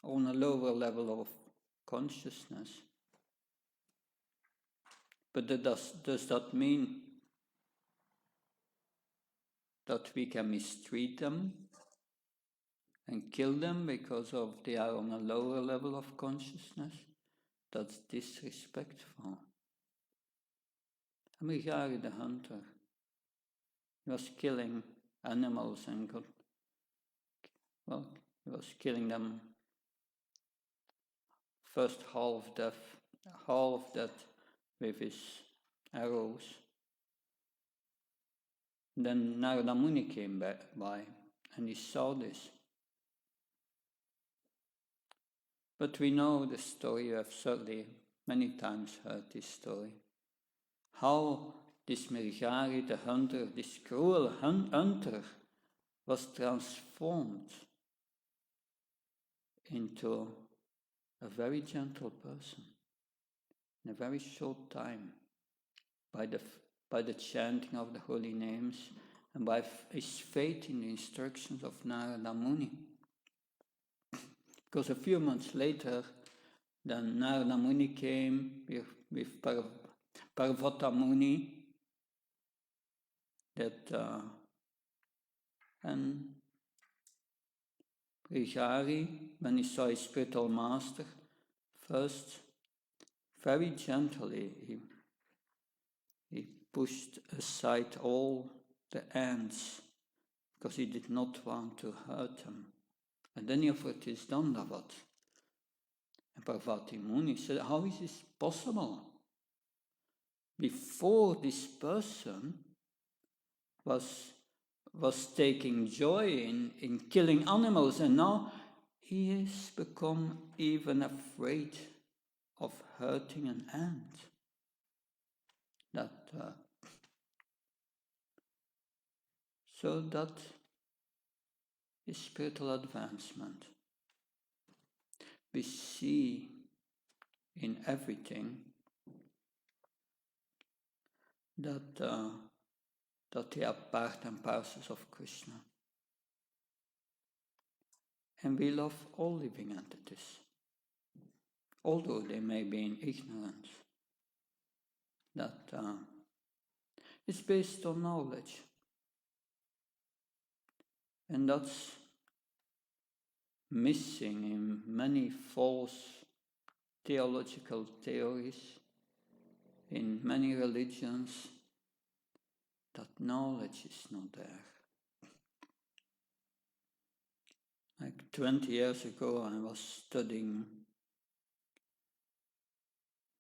on a lower level of consciousness. But does that mean that we can mistreat them and kill them because they are on a lower level of consciousness? That's disrespectful. Amrigari the hunter, he was killing animals and he was killing them first half death with his arrows. Then Narada Muni came by and he saw this. But we know the story, you have certainly many times heard this story. How this Mirigari, the hunter, this cruel hunter, was transformed into a very gentle person in a very short time by the chanting of the holy names and by his faith in the instructions of Narada Muni. Because a few months later, then Narada Muni came with Parvata Muni, and Brihari, when he saw his spiritual master, first, very gently, he pushed aside all the ants, because he did not want to hurt them. And then he offered his Dandavat. And Parvati Muni said, how is this possible? Before this person was taking joy in killing animals, and now he has become even afraid of hurting an ant. So that is spiritual advancement. We see in everything that they are part and parcels of Krishna. And we love all living entities, although they may be in ignorance. That it's based on knowledge. And that's missing in many false theological theories, in many religions, that knowledge is not there. Like 20 years ago, I was studying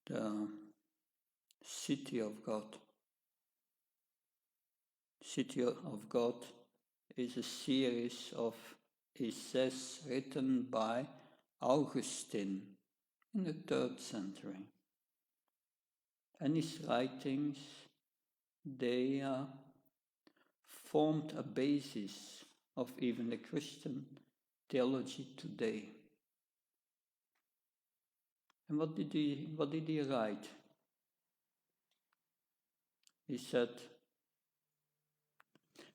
the City of God. City of God is a series of essays written by Augustine in the 3rd century. And his writings, they formed a basis of even the Christian theology today. And what did he write? He said,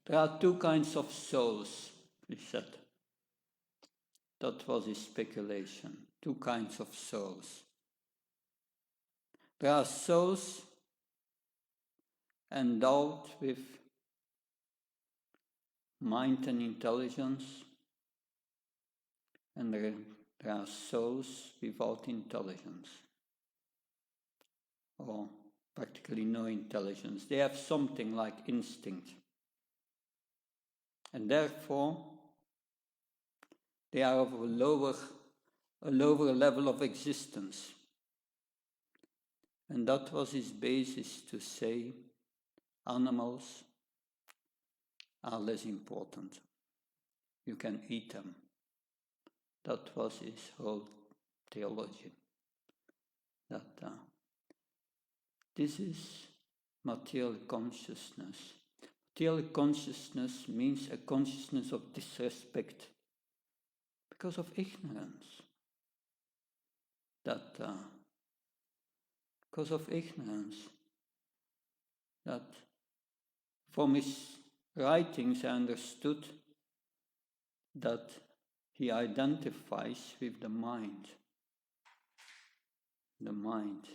there are two kinds of souls, he said. That was his speculation. Two kinds of souls. There are souls endowed with mind and intelligence, and there are souls without intelligence, or practically no intelligence. They have something like instinct. And therefore, they are of a lower level of existence. And that was his basis to say animals are less important. You can eat them. That was his whole theology. That this is material consciousness. Material consciousness means a consciousness of disrespect because of ignorance. Because of ignorance. That from his writings I understood that he identifies with the mind. The mind.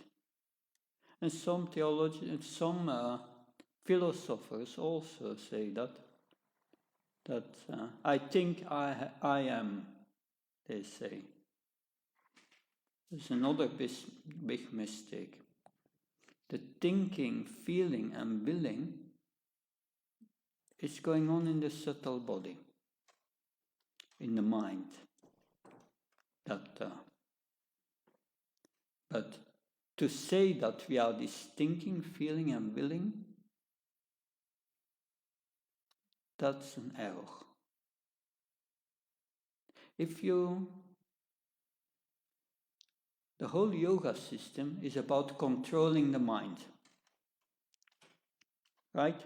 And some theologians, some philosophers also say that I think I am, they say. There's another big mistake. The thinking, feeling, and willing is going on in the subtle body, in the mind. But to say that we are this thinking, feeling, and willing, that's an error. The whole yoga system is about controlling the mind. Right?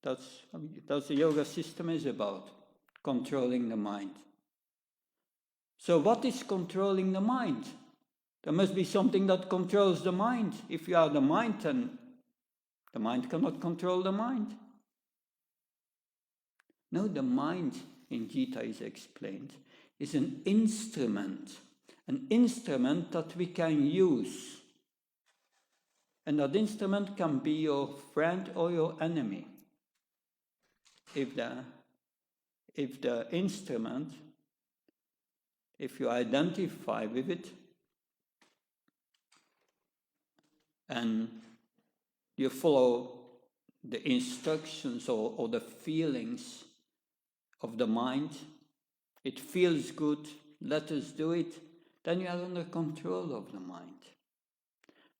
That's the yoga system is about, controlling the mind. So what is controlling the mind? There must be something that controls the mind. If you are the mind, then the mind cannot control the mind. No, the mind, in Gita is explained, is an instrument that we can use. And that instrument can be your friend or your enemy. If the instrument, if you identify with it, and you follow the instructions or the feelings of the mind, it feels good, let us do it, then you are under control of the mind.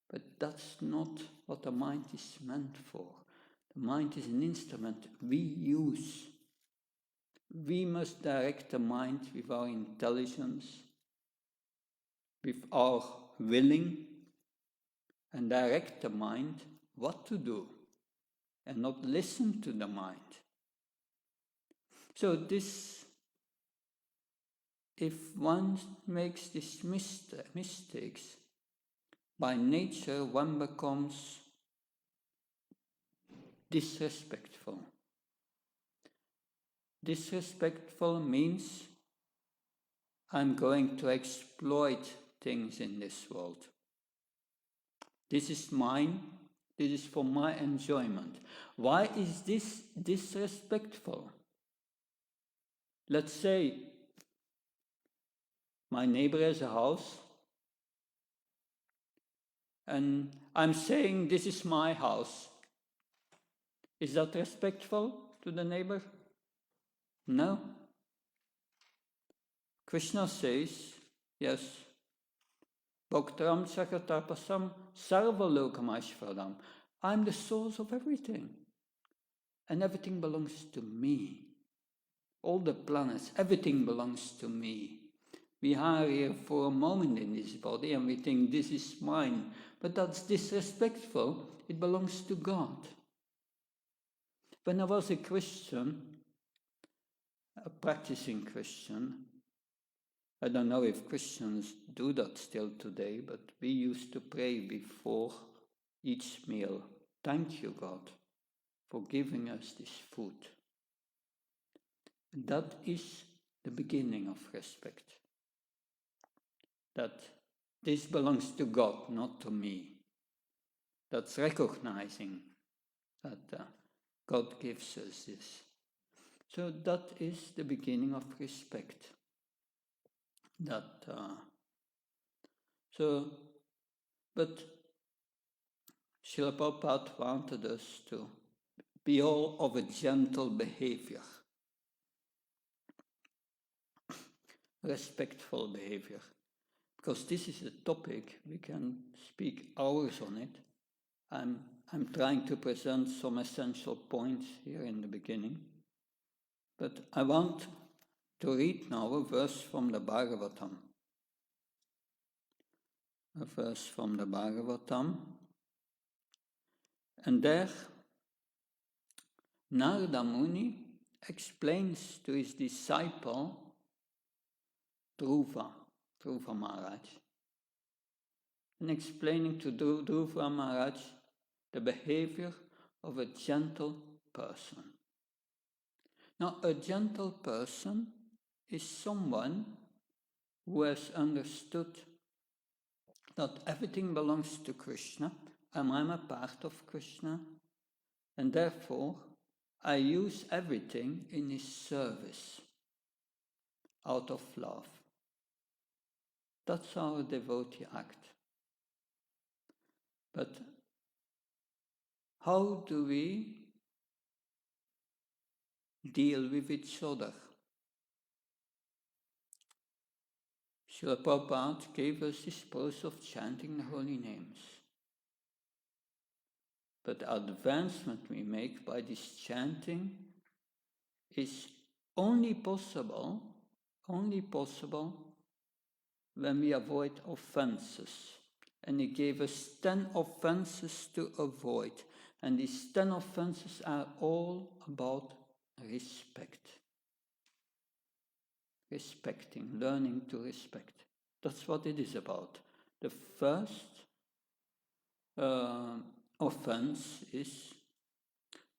But that's not what the mind is meant for. The mind is an instrument we use. We must direct the mind with our intelligence, with our willing, and direct the mind what to do, and not listen to the mind. So if one makes these mistakes, by nature one becomes disrespectful. Disrespectful means I'm going to exploit things in this world. This is mine, this is for my enjoyment. Why is this disrespectful? Let's say my neighbor has a house, and I'm saying this is my house. Is that respectful to the neighbor? No. Krishna says, yes, Bhaktaram Chakratapasam Sarvalokamashvaram. I'm the source of everything. And everything belongs to me. All the planets, everything belongs to me. We are here for a moment in this body and we think this is mine. But that's disrespectful. It belongs to God. When I was a Christian, a practicing Christian, I don't know if Christians do that still today, but we used to pray before each meal. Thank you, God, for giving us this food. And that is the beginning of respect. That this belongs to God, not to me. That's recognizing that God gives us this. So that is the beginning of respect. But Srila Prabhupada wanted us to be all of a gentle behavior, respectful behavior. Because this is a topic, we can speak hours on it. I'm trying to present some essential points here in the beginning. But I want to read now a verse from the Bhagavatam. A verse from the Bhagavatam. And there, Narada Muni explains to his disciple, Dhruva Maharaj, and explaining to Dhruva Maharaj the behavior of a gentle person. Now, a gentle person is someone who has understood that everything belongs to Krishna, and I'm a part of Krishna, and therefore I use everything in his service out of love. That's how a devotee acts. But how do we deal with each other? Srila Prabhupada gave us this process of chanting the holy names. But the advancement we make by this chanting is only possible when we avoid offenses. And he gave us 10 offenses to avoid. And these 10 offenses are all about respect. Respecting, learning to respect. That's what it is about. The first offense is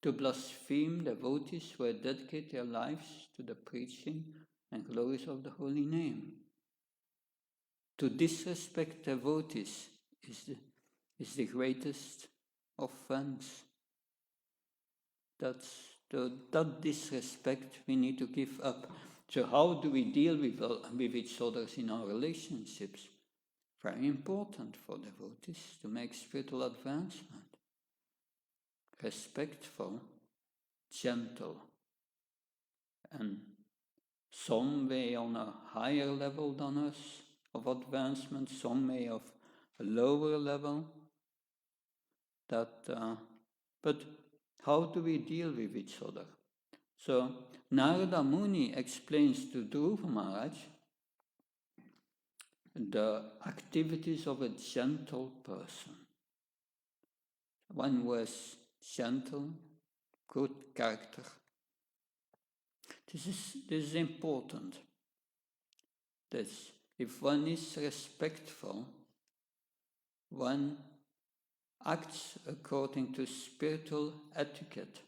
to blaspheme devotees who dedicate their lives to the preaching and glories of the holy name. To disrespect devotees is the greatest offense. That disrespect we need to give up. So how do we deal with each other in our relationships? Very important for devotees to make spiritual advancement. Respectful, gentle, and some may on a higher level than us of advancement, some may of a lower level. But how do we deal with each other? So Narada Muni explains to Dhruva Maharaj the activities of a gentle person. One who has gentle, good character. This is important. That if one is respectful, one acts according to spiritual etiquette.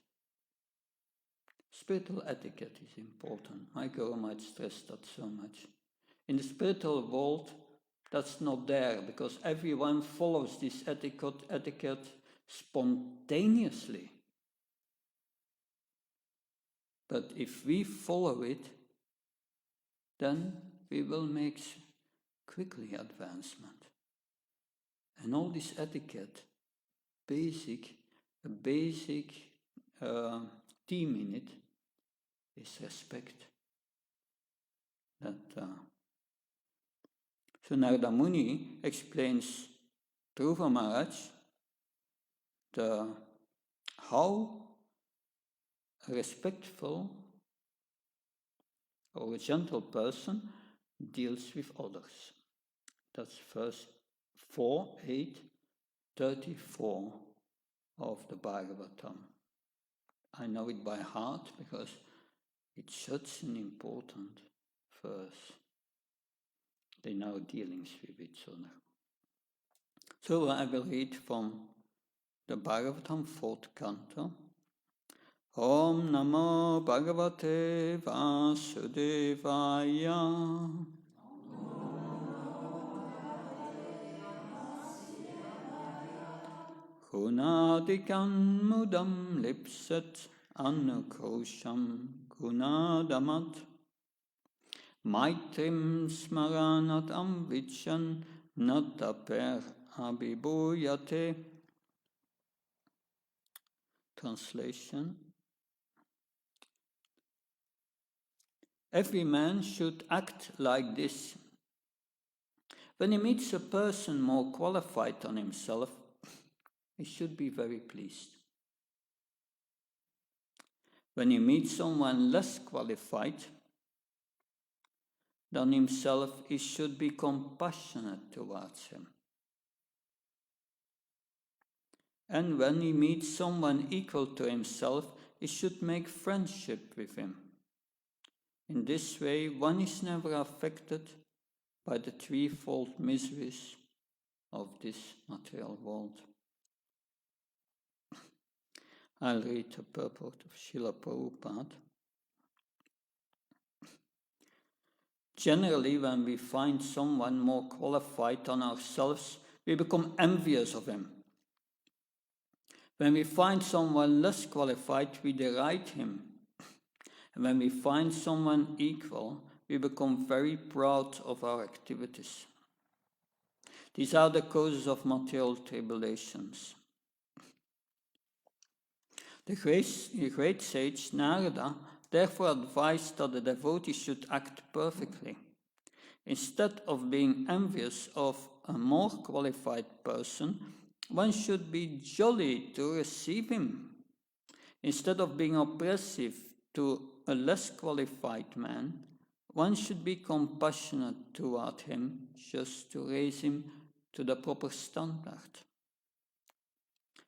Spiritual etiquette is important. My Guru might stress that so much. In the spiritual world, that's not there because everyone follows this etiquette spontaneously. But if we follow it, then we will make quickly advancement. And all this etiquette, a basic theme in it is respect. So Narada Muni explains Dhruva Maharaj how a respectful or a gentle person deals with others. That's verse 4, 8, 34 of the Bhagavatam. I know it by heart because it's such an important verse. They know dealings with each other. So I will read from the Bhagavatam 4th canto. Om Namo Bhagavate Vasudevaya. Gunadikan mudam lipsat anukosham gunadamat. Maitrim smaranat amvichan nataper abhibhuyate. Translation. Every man should act like this. When he meets a person more qualified than himself, he should be very pleased. When he meets someone less qualified than himself, he should be compassionate towards him. And when he meets someone equal to himself, he should make friendship with him. In this way, one is never affected by the threefold miseries of this material world. I'll read the purport of Srila Prabhupada. Generally, when we find someone more qualified than ourselves, we become envious of him. When we find someone less qualified, we deride him. And when we find someone equal, we become very proud of our activities. These are the causes of material tribulations. The great sage Narada therefore advised that the devotee should act perfectly. Instead of being envious of a more qualified person, one should be jolly to receive him. Instead of being oppressive to a less qualified man, one should be compassionate toward him, just to raise him to the proper standard.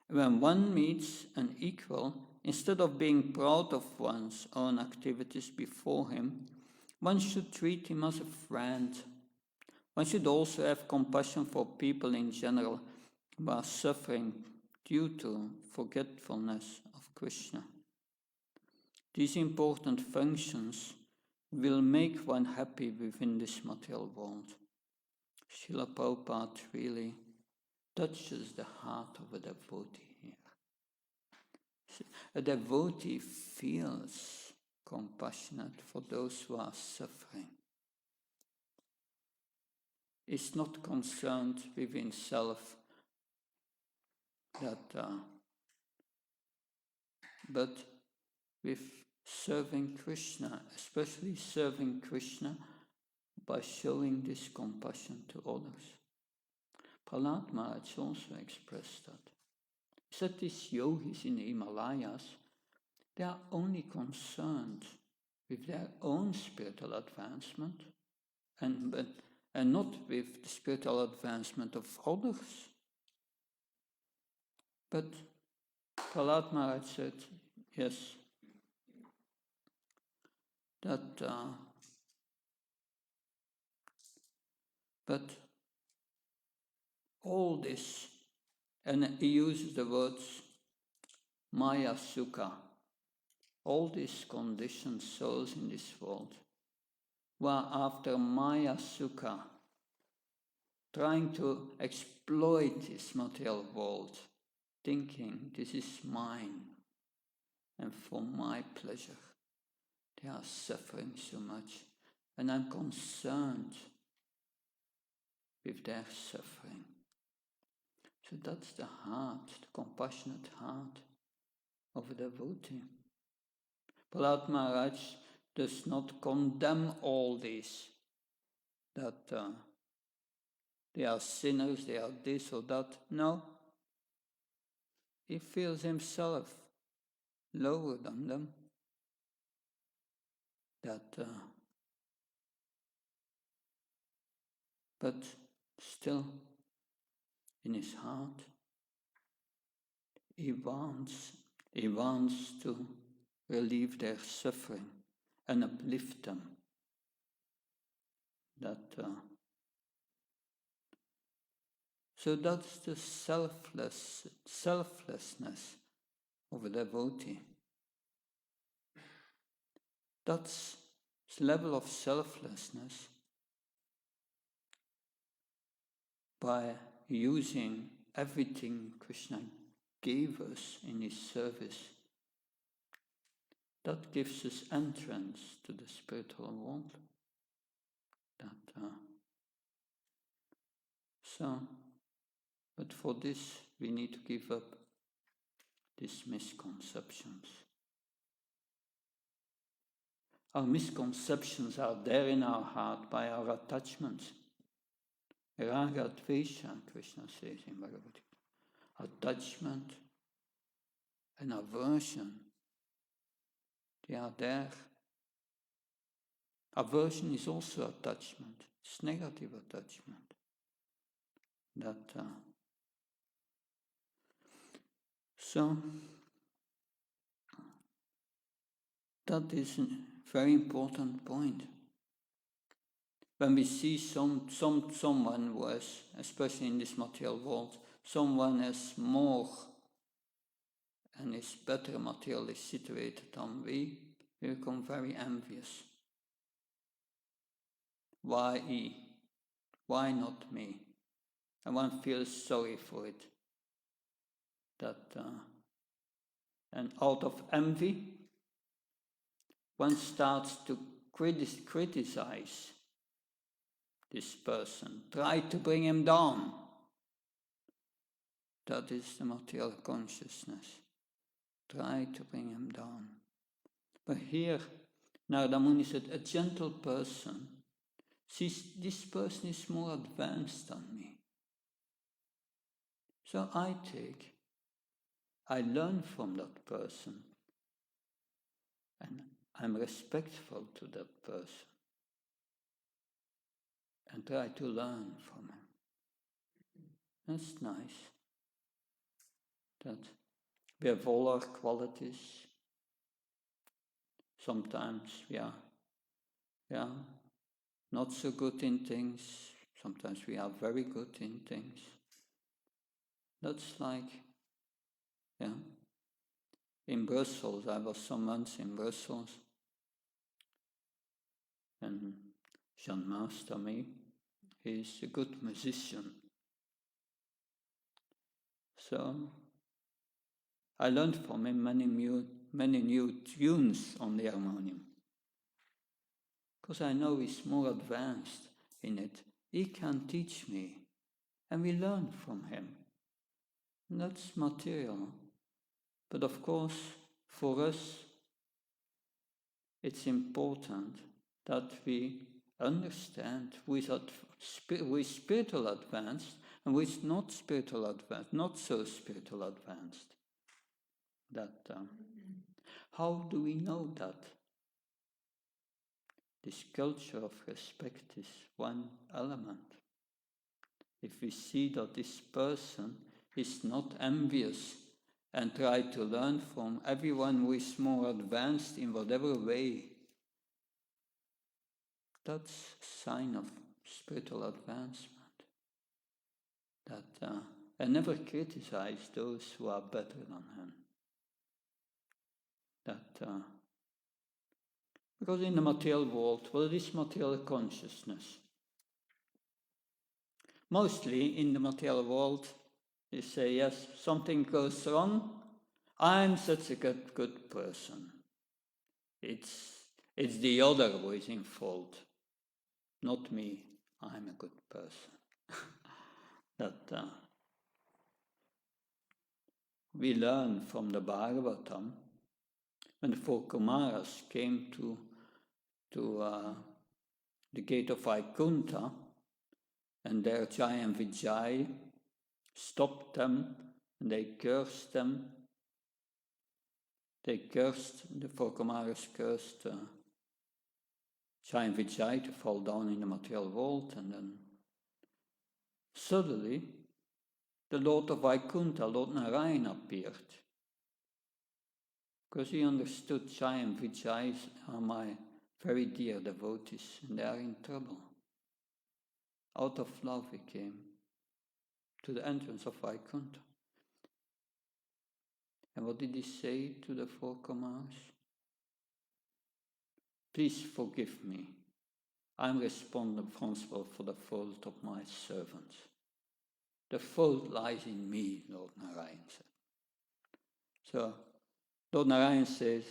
When one meets an equal, instead of being proud of one's own activities before him, one should treat him as a friend. One should also have compassion for people in general who are suffering due to forgetfulness of Krishna. These important functions will make one happy within this material world. Srila Prabhupada really touches the heart of a devotee here. A devotee feels compassionate for those who are suffering. Is not concerned with himself, but with serving Krishna, especially serving Krishna by showing this compassion to others. Prahlad Maharaj also expressed that. He said these yogis in the Himalayas, they are only concerned with their own spiritual advancement and not with the spiritual advancement of others. But Prahlad Maharaj said, yes, that but all this, and he uses the words Maya Sukha, all these conditioned souls in this world were after Maya Sukha, trying to exploit this material world, thinking this is mine and for my pleasure. They are suffering so much, and I'm concerned with their suffering. So that's the heart, the compassionate heart of a devotee. Prahlad Maharaj does not condemn all these, that they are sinners, they are this or that. No. He feels himself lower than them. But still, in his heart, he wants to relieve their suffering and uplift them. So that's the selflessness of a devotee. That's the level of selflessness by using everything Krishna gave us in his service. That gives us entrance to the spiritual world. But for this we need to give up these misconceptions. Our misconceptions are there in our heart by our attachments. Raga Dvesha, Krishna says in Bhagavad Gita. Attachment and aversion, they are there. Aversion is also attachment. It's negative attachment. So that is a very important point. When we see someone who has, especially in this material world, someone has more and is better materially situated than we become very envious. why he? Why not me? And one feels sorry for it. And out of envy, one starts to criticize this person, try to bring him down. That is the material consciousness. Try to bring him down. But here, Narada Muni said, a gentle person sees this person is more advanced than me. So I learn from that person, and I'm respectful to that person, and try to learn from him. That's nice. That we have all our qualities. Sometimes we are not so good in things. Sometimes we are very good in things. That's like, in Brussels, I was some months in Brussels, and Jean Mastermy, he's a good musician. So I learned from him many new tunes on the harmonium. Because I know he's more advanced in it. He can teach me, and we learn from him. And that's material. But of course, for us, it's important that we understand who is spiritual advanced and who is not spiritual advanced, not so spiritual advanced. How do we know that? This culture of respect is one element. If we see that this person is not envious and try to learn from everyone who is more advanced in whatever way, that's a sign of spiritual advancement. And never criticize those who are better than him. Because in the material world, it is material consciousness. Mostly in the material world, you say, yes, something goes wrong, I'm such a good person. It's the other who is in fault, not me. I'm a good person. We learn from the Bhagavatam, when the four Kumaras came to the gate of Vaikuntha, and there Jai and Vijay stopped them, and they cursed them. The four Kumaras cursed Jai and Vijay to fall down in the material world, and then suddenly the Lord of Vaikuntha, Lord Narayana, appeared. Because he understood Jai and Vijay are my very dear devotees, and they are in trouble. Out of love he came to the entrance of Vaikuntha. And what did he say to the four Kumaras? Please forgive me. I'm responsible for the fault of my servants. The fault lies in me, Lord Narayan said. So, Lord Narayan says,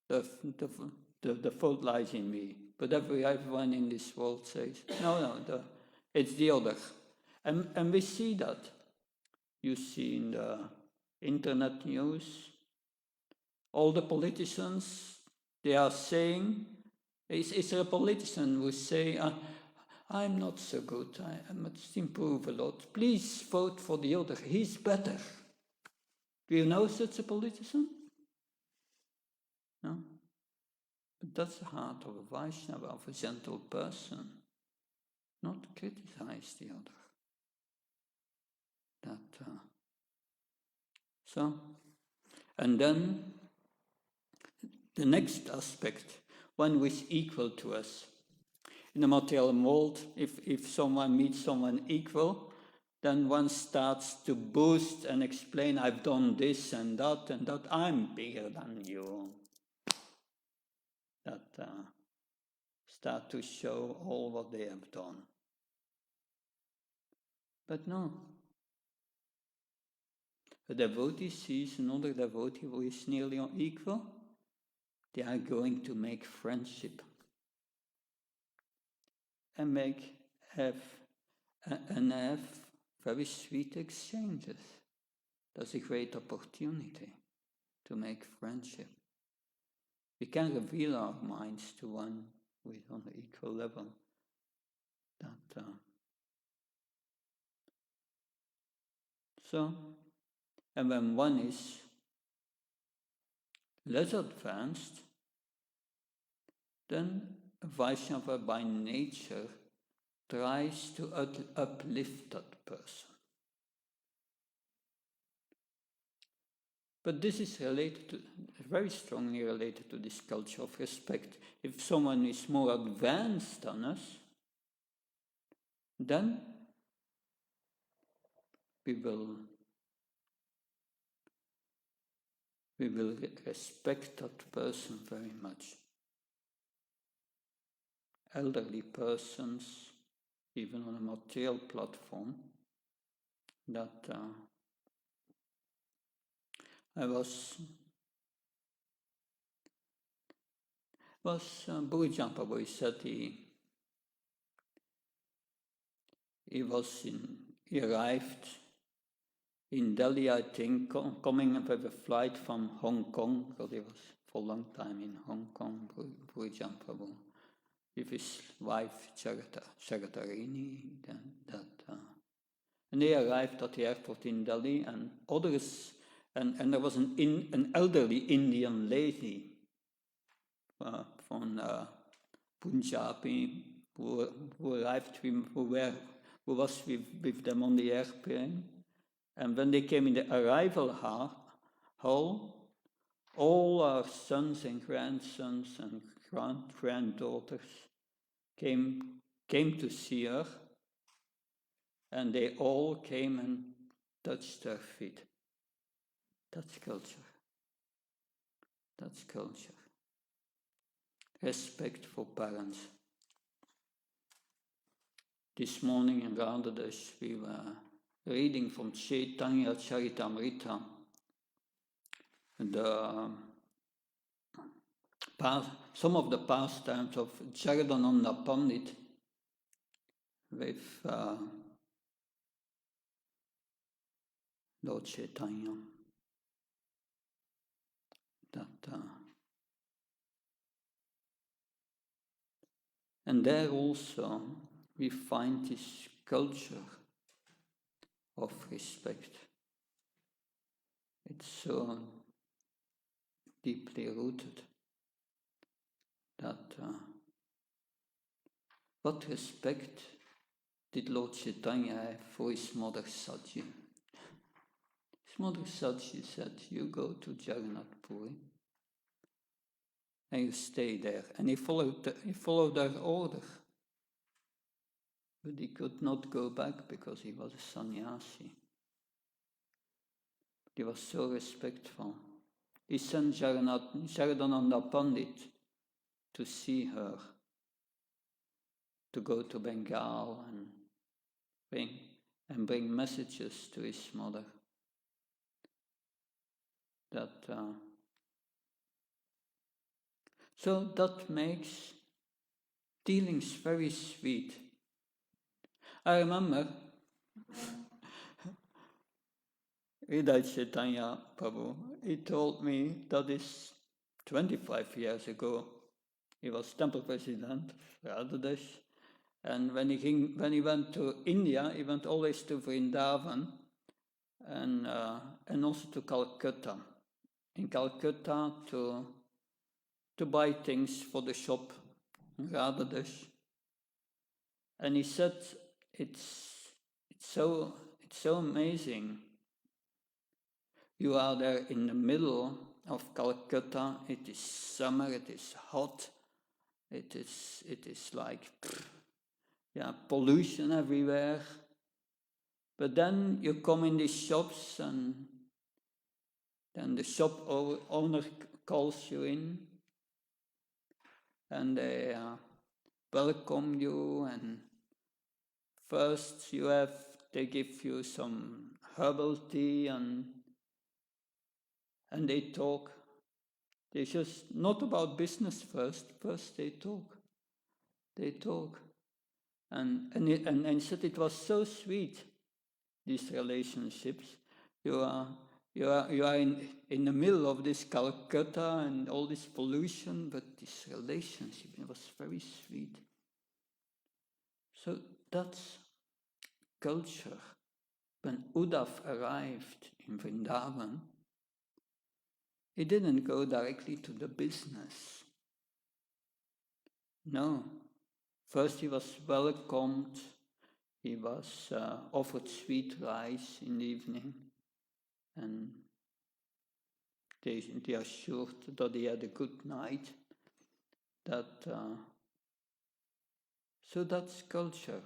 the fault lies in me. But everyone in this world says, no, it's the other. And we see that. You see in the internet news, all the politicians, they are saying, is there a politician who say, I'm not so good, I must improve a lot. Please vote for the other, he's better. Do you know such a politician? No? But that's the heart of a Vaishnava, of a gentle person. Not criticize the other. And then the next aspect, one who is equal to us. In the material world, if someone meets someone equal, then one starts to boast and explain, I've done this and that, I'm bigger than you. start to show all what they have done. But no. A devotee sees another devotee who is nearly equal, they are going to make friendship and have very sweet exchanges. That's a great opportunity to make friendship. We can reveal our minds to one who is on the equal level. And when one is less advanced, then a Vaishnava by nature tries to uplift that person. But this is very strongly related to this culture of respect. If someone is more advanced than us, then we will respect that person very much. Elderly persons, even on a material platform, that Bhujan Prabhu said he arrived in Delhi, I think, coming up with a flight from Hong Kong, because he was for a long time in Hong Kong, Bhujan Prabhu, with his wife Charatarini, and they arrived at the airport in Delhi, and others, and there was an elderly Indian lady from Punjabi who arrived, who was with them on the airplane, and when they came in the arrival hall, all our sons and grandsons and granddaughters came to see her, and they all came and touched her feet. That's culture. That's culture. Respect for parents. This morning in Radhadesh we were reading from Chaitanya Charitamrita, some of the pastimes of Jagadananda Pandit with Lord Chaitanya. And there also we find this culture of respect. It's so deeply rooted that what respect did Lord Chaitanya have for his mother Saji? His mother Saji said, you go to Jagannath Puri and you stay there. And he followed her order. But he could not go back because he was a sannyasi. He was so respectful. He sent Jagadananda Pandit to see her, to go to Bengal and bring messages to his mother. So that makes dealings very sweet. I remember Hridaya Chaitanya Prabhu, he told me that is 25 years ago. He was temple president of Radhadesh, and when he went to India, he went always to Vrindavan and also to Calcutta. In Calcutta to buy things for the shop in Radhadesh. And he said it's so amazing. You are there in the middle of Calcutta. It is summer. It is hot. It is like pollution everywhere. But then you come in these shops, and then the shop owner calls you in, and welcome you, and first they give you some herbal tea, and they talk. They just not about business first. First they talk. And said it was so sweet, these relationships. You are in the middle of this Calcutta and all this pollution, but this relationship, it was very sweet. So that's culture. When Uddhav arrived in Vrindavan, he didn't go directly to the business. No. First he was welcomed, he was offered sweet rice in the evening, and they assured that he had a good night. So that's culture.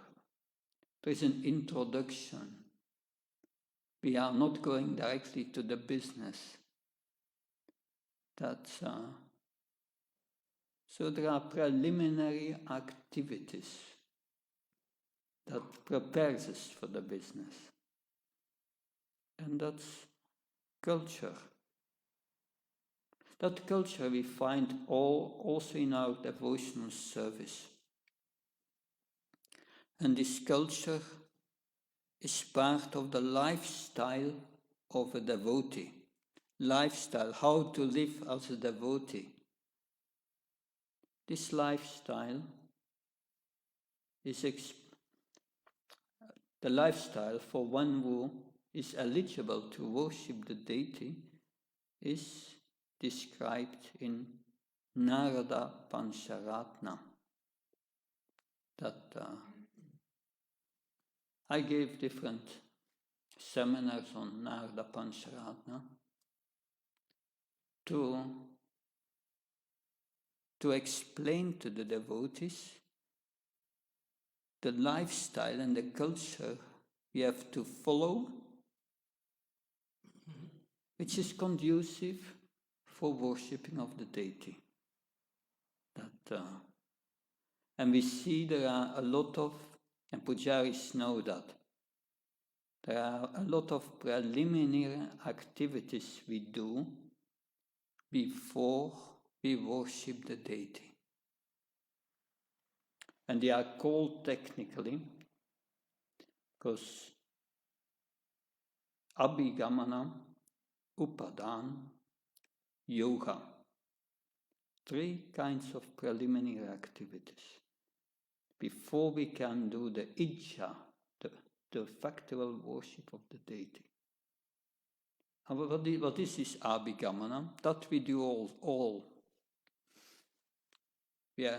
There is an introduction. We are not going directly to the business. So there are preliminary activities that prepares us for the business. And that's culture. That culture we find also in our devotional service. And this culture is part of the lifestyle of a devotee. Lifestyle, how to live as a devotee. This lifestyle is the lifestyle for one who is eligible to worship the deity is described in Narada Pancharatna. I gave different seminars on Narada Pancharatna to explain to the devotees the lifestyle and the culture we have to follow, which is conducive for worshipping of the deity. And we see there are a lot of, and pujaris know that, there are a lot of preliminary activities we do before we worship the deity. And they are called technically, because Abhigamana, Upadan, Yoga. 3 kinds of preliminary activities before we can do the ijja, the factual worship of the deity. And what is this Abhigamana? That we do all. Yeah.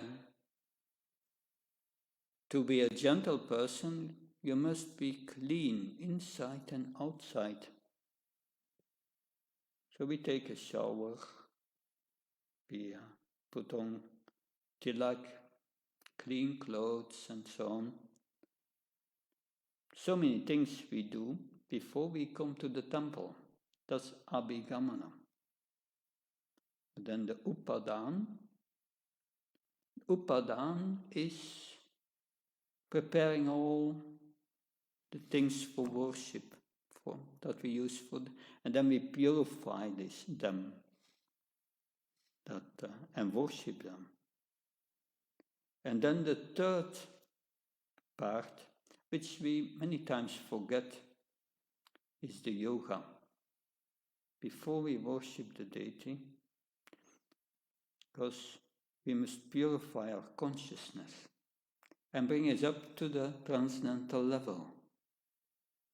To be a gentle person, you must be clean inside and outside. So we take a shower, we put on tilak, clean clothes, and so on. So many things we do before we come to the temple. That's Abhigamana. Then the Upadan. Upadan is preparing all the things for worship that we use for, and then we purify them and worship them. And then the third part, which we many times forget, is the yoga. Before we worship the deity, because we must purify our consciousness and bring us up to the transcendental level.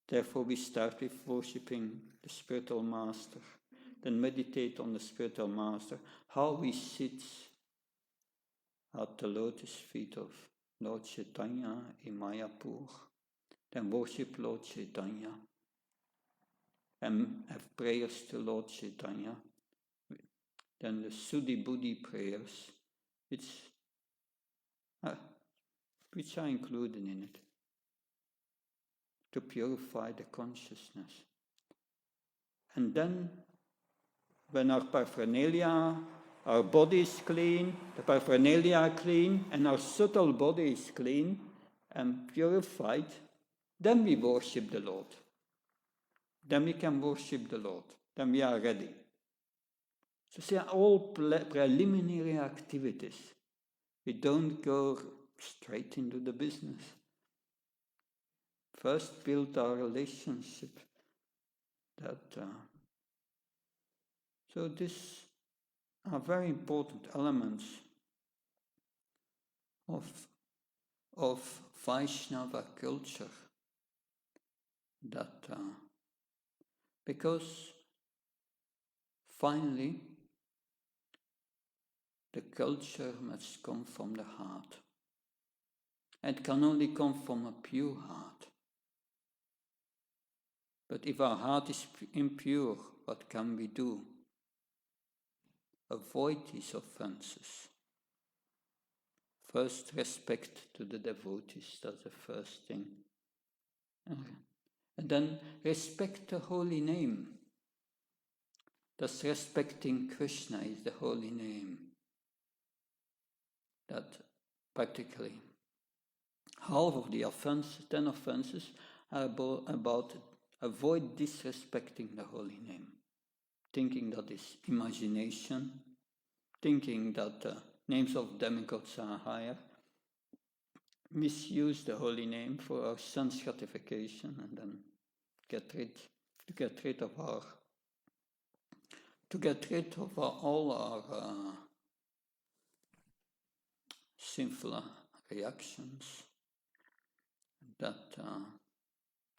Therefore we start with worshipping the spiritual master, then meditate on the spiritual master, how we sit at the lotus feet of Lord Chaitanya in Mayapur, then worship Lord Chaitanya and have prayers to Lord Chaitanya, then the Suddhi Buddhi prayers, which are included in it, to purify the consciousness. And then, when our paraphernalia our body is clean, the paraphernalia are clean, and our subtle body is clean and purified, then we worship the Lord. Then we can worship the Lord. Then we are ready. So they are all preliminary activities. We don't go straight into the business. First, build our relationship. So these are very important elements of Vaishnava culture. Because finally, the culture must come from the heart. It can only come from a pure heart. But if our heart is impure, what can we do? Avoid these offenses. First, respect to the devotees, that's the first thing. And then respect the holy name. Thus respecting Krishna is the holy name. That practically half of the 10 offenses are about avoid disrespecting the holy name. Thinking that is imagination, thinking that names of demigods are higher, misuse the holy name for our sense gratification, and then get rid of all our sinful reactions. That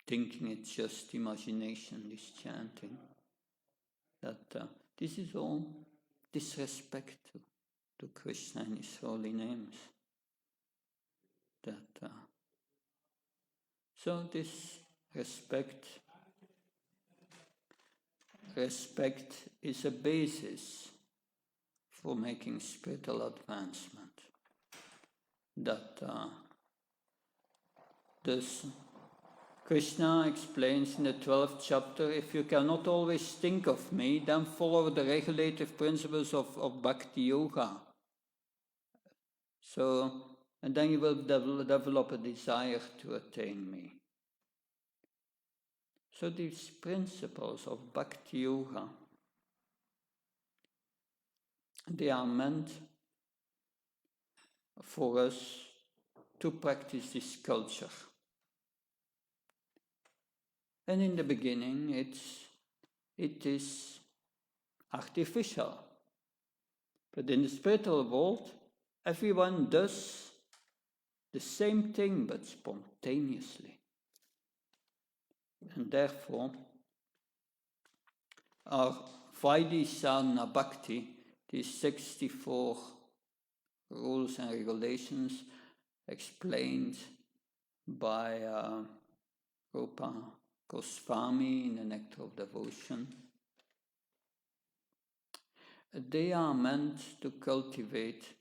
thinking it's just imagination, this chanting. That this is all disrespect to Krishna and his holy names. So this respect is a basis for making spiritual advancement. Thus Krishna explains in the 12th chapter, if you cannot always think of me, then follow the regulative principles of Bhakti Yoga. And then you will develop a desire to attain me. So these principles of Bhakti Yoga, they are meant for us to practice this culture. And in the beginning, it is artificial. But in the spiritual world, everyone does the same thing, but spontaneously. And therefore, our Vaidhisana Bhakti, these 64 rules and regulations explained by Rupa Goswami in the Nectar of Devotion, they are meant to cultivate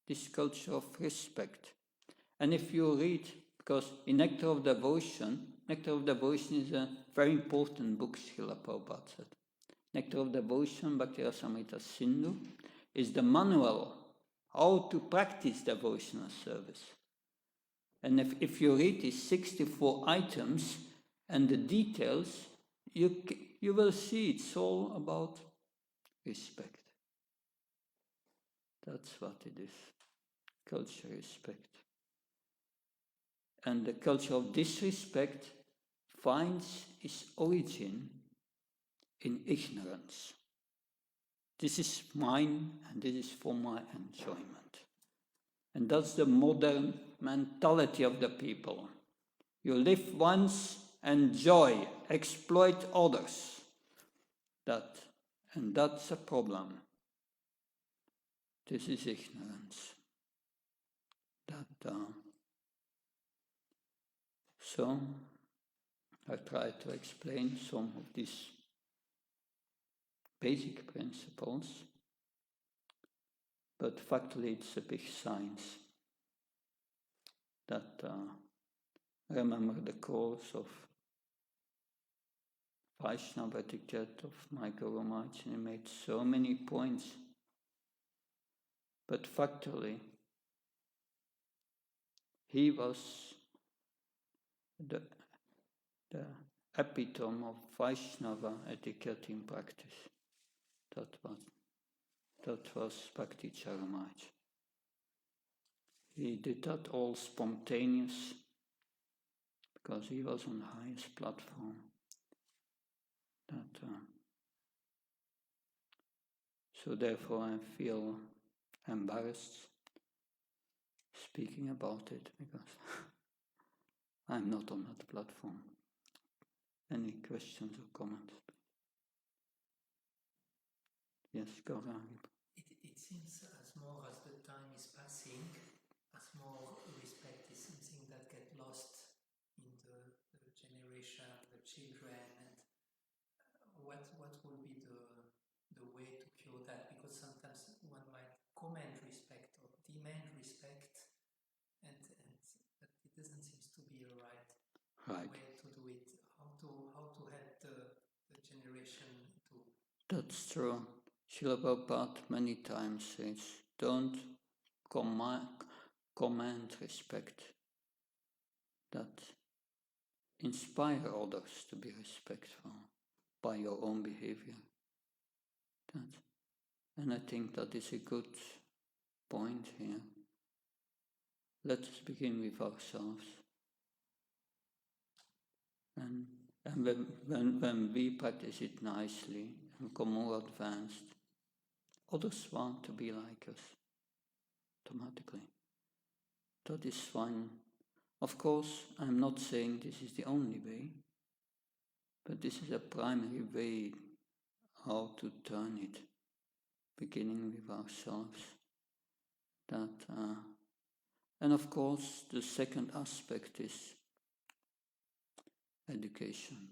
this culture of respect. And if you read, because in Nectar of Devotion is a very important book, Srila Prabhupada said. Nectar of Devotion, Bhakti Rasamrita Sindhu, is the manual how to practice devotional service. And if you read these 64 items and the details, you will see it's all about respect. That's what it is, culture respect. And the culture of disrespect finds its origin in ignorance. This is mine and this is for my enjoyment. And that's the modern mentality of the people. You live once, enjoy, exploit others. And that's a problem. This is ignorance. So, I try to explain some of these basic principles, but factually it's a big science. Remember the course of Vaishnava etiquette of my Guru Maharaj, and he made so many points But factually, he was the epitome of Vaishnava etiquette in practice. That was Bhakti Charamaj. He did that all spontaneous because he was on the highest platform. So therefore I feel embarrassed speaking about it because I'm not on that platform. Any questions or comments? Yes, go ahead. It seems as more as the time is passing, as more respect is something that gets lost in the generation, the children, and what will be the way to cure that? Because sometimes one might command respect or demand respect, and but it doesn't seem to be a right way to do it. How to help the generation to. That's true. Srila Prabhupada many times says, don't command respect. That inspire others to be respectful by your own behavior. And I think that is a good point here. Let us begin with ourselves. And when we practice it nicely and become more advanced, others want to be like us automatically. That is fine. Of course, I'm not saying this is the only way, but this is a primary way how to turn it, beginning with ourselves. And of course, the second aspect is education.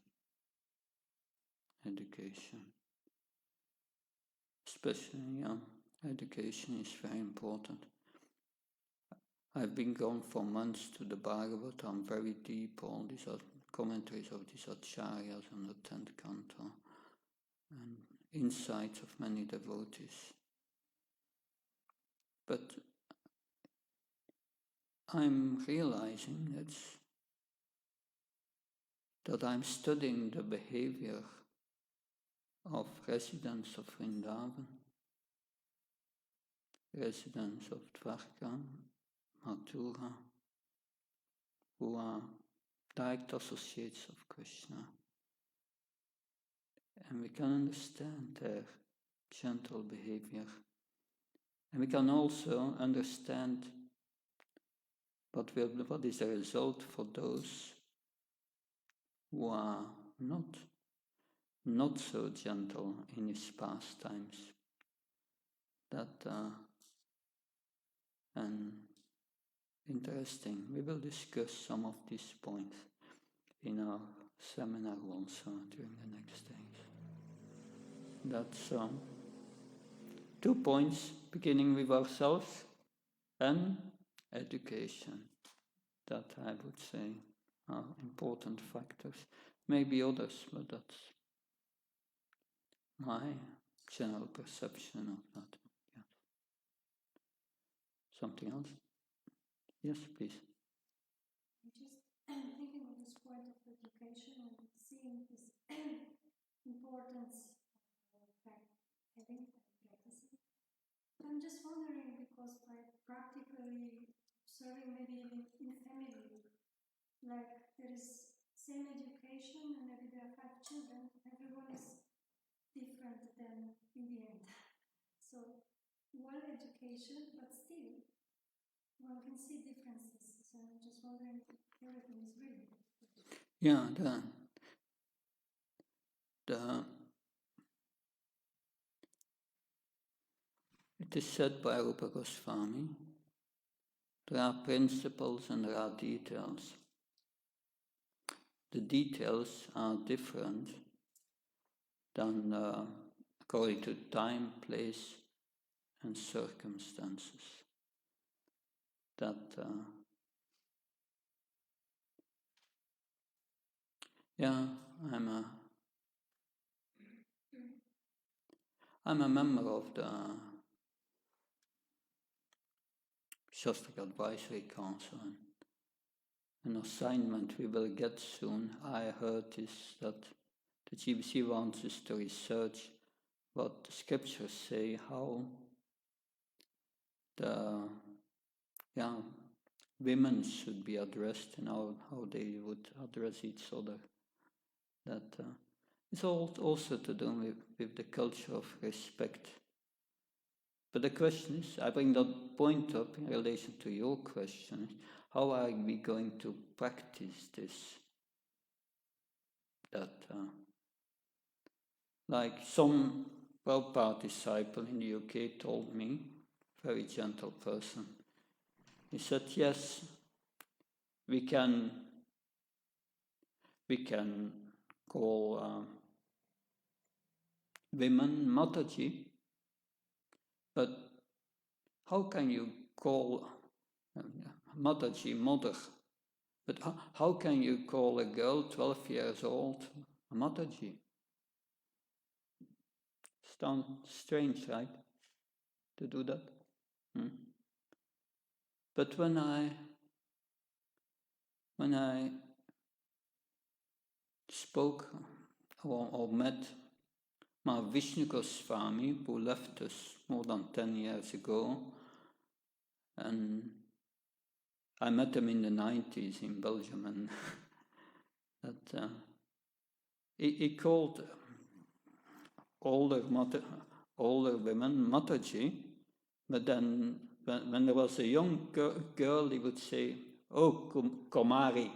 Especially, education is very important. I've been gone for months to the Bhagavatam, very deep, all these commentaries of these acharyas on the 10th canto, and insights of many devotees. But I'm realizing that I'm studying the behavior of residents of Vrindavan, residents of Dwarka, Mathura, who are direct associates of Krishna. And we can understand their gentle behavior. And we can also understand what is the result for those who are not so gentle in his pastimes. And interesting. We will discuss some of these points in our seminar also during the next days. That's 2 points, beginning with ourselves and education, that I would say are important factors. Maybe others, but that's my general perception of that. Yeah. Something else? Yes, please. I'm just thinking of this point of education and seeing this importance of having and practicing. I'm just wondering, because by practically observing maybe even in family, like there is same education and maybe there are 5 children, everyone is different then in the end. So one education, but still one can see differences. So I'm just wondering if everything is really different. Yeah, it is said by Rupa Goswami, there are principles and there are details. The details are different than according to time, place, and circumstances. I'm a member of the Shostak Advisory Council. An assignment we will get soon, I heard, is that the GBC wants us to research what the scriptures say, how the women should be addressed and how they would address each other. That it's also to do with the culture of respect. But the question is, I bring that point up in relation to your question, how are we going to practice this? That, like some Prabhupada disciple in the UK told me, very gentle person, he said, yes, we can call women Mataji, but how can you call Mataji mother? But how can you call a girl 12 years old a Mataji? Sounds strange, right? To do that. But when I spoke or met Vishnu Goswami, who left us more than 10 years ago, and I met him in the 90s in Belgium, and that he called older women Mataji, but then when there was a young girl, he would say, "Oh, Kumari."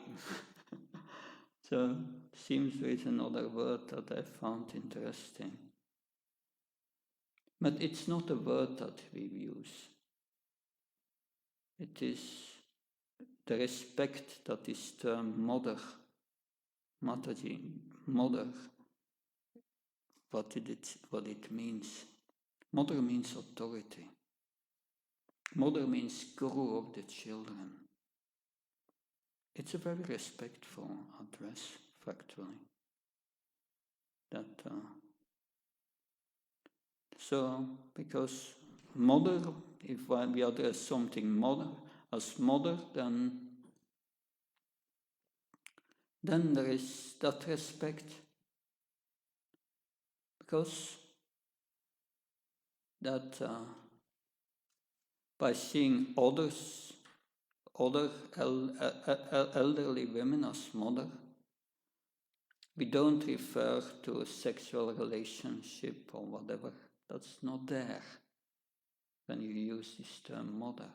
So seems there is another word that I found interesting. But it's not a word that we use. It is the respect that is termed mother, Mataji, mother, what it means. Mother means authority. Mother means guru of the children. It's a very respectful address, factually. That so because mother, if we address something mother as mother, then there is that respect, because that by seeing other elderly women as mother, we don't refer to a sexual relationship or whatever. That's not there when you use this term mother.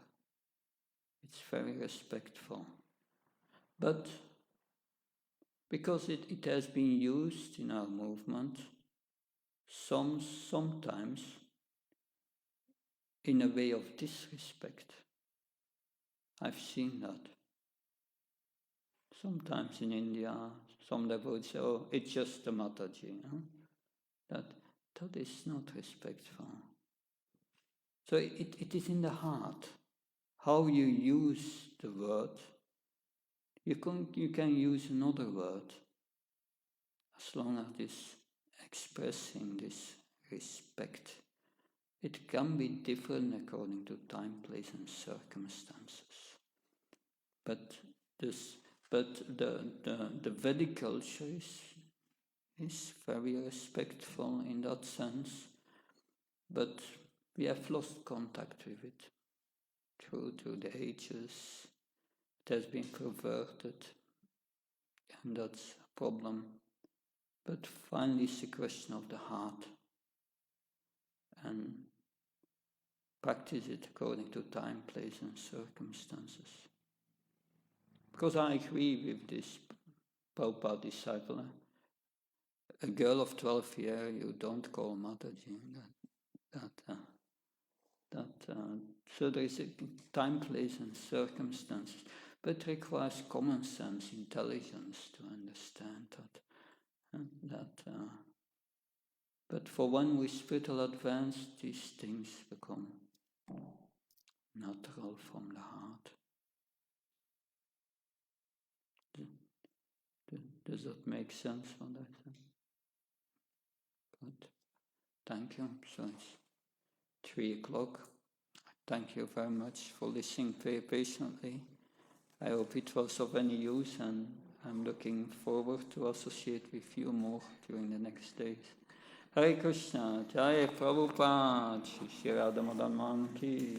It's very respectful. But because it has been used in our movement, sometimes in a way of disrespect. I've seen that. Sometimes in India, some devotees say, "Oh, it's just a Mataji." Huh? That is not respectful. So it is in the heart. How you use the word, you can use another word as long as it's expressing this respect. It can be different according to time, place, and circumstances. But the Vedic culture is very respectful in that sense, but we have lost contact with it through the ages. It has been perverted, and that's a problem. But finally, it's a question of the heart, and practice it according to time, place, and circumstances. Because I agree with this Prabhupada disciple. A girl of 12 years, you don't call Mataji. So there is a time, place, and circumstances, but it requires common sense, intelligence to understand that. But for one with spiritual advance, these things become natural from the heart. Does that make sense, what I said? Good. Thank you. So it's 3 o'clock. thank you very much for listening very patiently. I hope it was of any use, and I'm looking forward to associate with you more during the next days. Hare Krishna, Jai Prabhupada, Shri Radha Madan Ki.